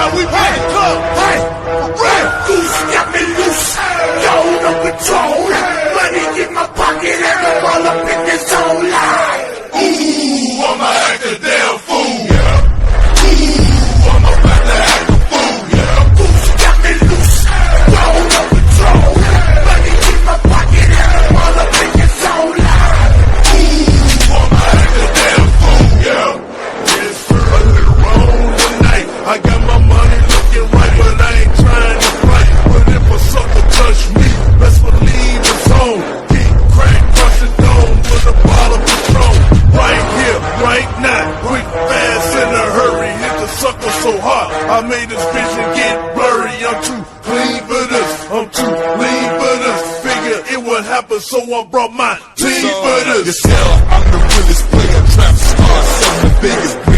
how we play the club. Hey, red goose got me loose. Yo, no control. Money in my pocket and I'm all up in this zone line. Ooh, I'ma act a damn fool. Yeah. Ooh, I'm about to act a fool. Yeah. Goose got me loose. Yo, no control. Money in my pocket and I'm all up in this zone line. Ooh, I'ma act a damn fool. Yeah. Yes, sir, I did it wrong tonight. I got my money looking right, but I ain't trying to fight. But if a sucker touch me, best believe it's on. Keep crack, crush the dome with a bottle of Patron. Right here, right now, quick, fast, in a hurry. Hit the sucker so hard, I made his vision get blurry. I'm too clean for this, I'm too lean for this. Figure it would happen, so I brought my team for this. I'm the realest player, trap star, some the biggest.